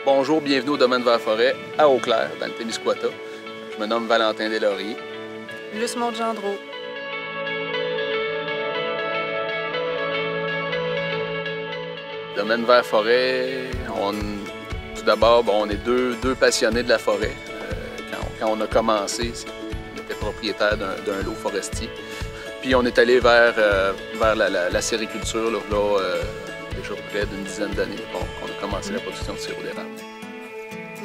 Bonjour, bienvenue au domaine Vert-Forêt, à Eau-Claire, dans le Témiscouata. Je me nomme Valentin Deslauriers. Luce Montgendreau. Domaine Vert-Forêt, tout d'abord, on est deux passionnés de la forêt. Quand on a commencé, on était propriétaire d'un lot forestier. Puis on est allé vers la sériculture, déjà près d'une dizaine d'années qu'on a commencé la production de sirop d'érable.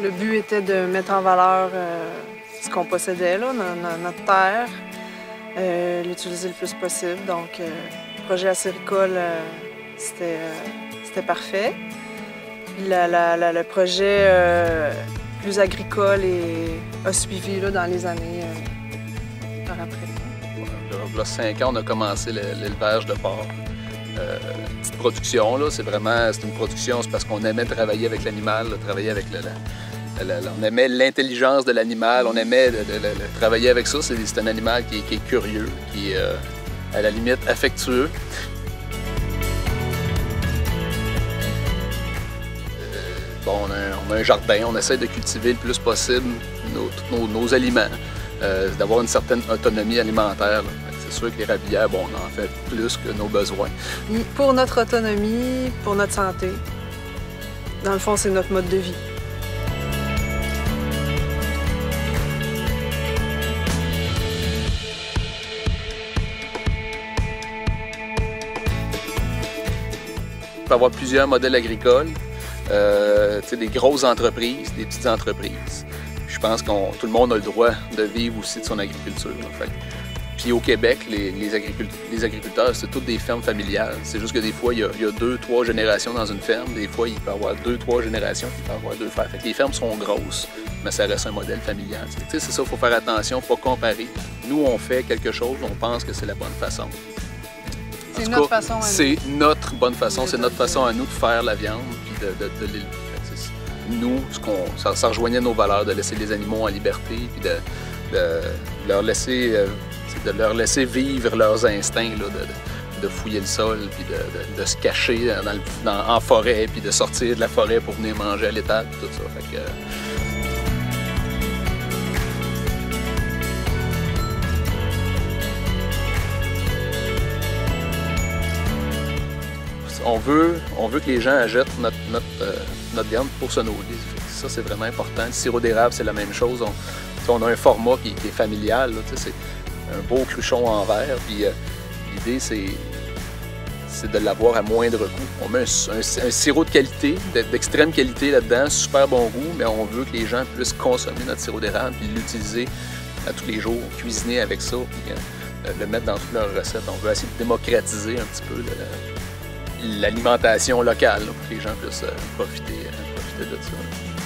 Le but était de mettre en valeur ce qu'on possédait, là, notre terre, l'utiliser le plus possible. Donc, le projet acéricole, c'était parfait. Le projet plus agricole a suivi là, dans les années par après. Il y a 5 ans, on a commencé l'élevage de porc. Petite production, c'est une production, c'est parce qu'on aimait travailler avec l'animal, travailler avec on aimait l'intelligence de l'animal, on aimait travailler avec ça. C'est un animal qui est curieux, qui est à la limite affectueux. On a un jardin, on essaie de cultiver le plus possible tous nos aliments, d'avoir une certaine autonomie alimentaire. C'est sûr que l'érablière, on en fait plus que nos besoins. Pour notre autonomie, pour notre santé, dans le fond, c'est notre mode de vie. Il peut y avoir plusieurs modèles agricoles, des grosses entreprises, des petites entreprises. Je pense que tout le monde a le droit de vivre aussi de son agriculture. Puis au Québec, les agriculteurs, c'est toutes des fermes familiales. C'est juste que des fois, il y a 2-3 générations dans une ferme. Des fois, il peut y avoir 2-3 générations, puis il peut y avoir 2 frères. Les fermes sont grosses, mais ça reste un modèle familial. C'est ça, il faut faire attention, pas comparer. Nous, on fait quelque chose, on pense que c'est la bonne façon. C'est notre façon à nous. C'est notre bonne façon, c'est notre façon à nous de faire la viande, puis de l'élever. Nous, ça rejoignait nos valeurs, de laisser les animaux en liberté, puis de leur laisser vivre leurs instincts, là, de fouiller le sol, puis de se cacher en forêt, puis de sortir de la forêt pour venir manger à l'étable, tout ça. On veut que les gens achètent notre viande pour se nourrir. Ça, c'est vraiment important. Le sirop d'érable, c'est la même chose. On a un format qui est familial. C'est un beau cruchon en verre. Puis l'idée, c'est de l'avoir à moindre coût. On met un sirop de qualité, d'extrême qualité là-dedans, super bon goût, mais on veut que les gens puissent consommer notre sirop d'érable puis l'utiliser à tous les jours, cuisiner avec ça, puis le mettre dans toutes leurs recettes. On veut essayer de démocratiser un petit peu l'alimentation locale, pour que les gens puissent profiter de ça.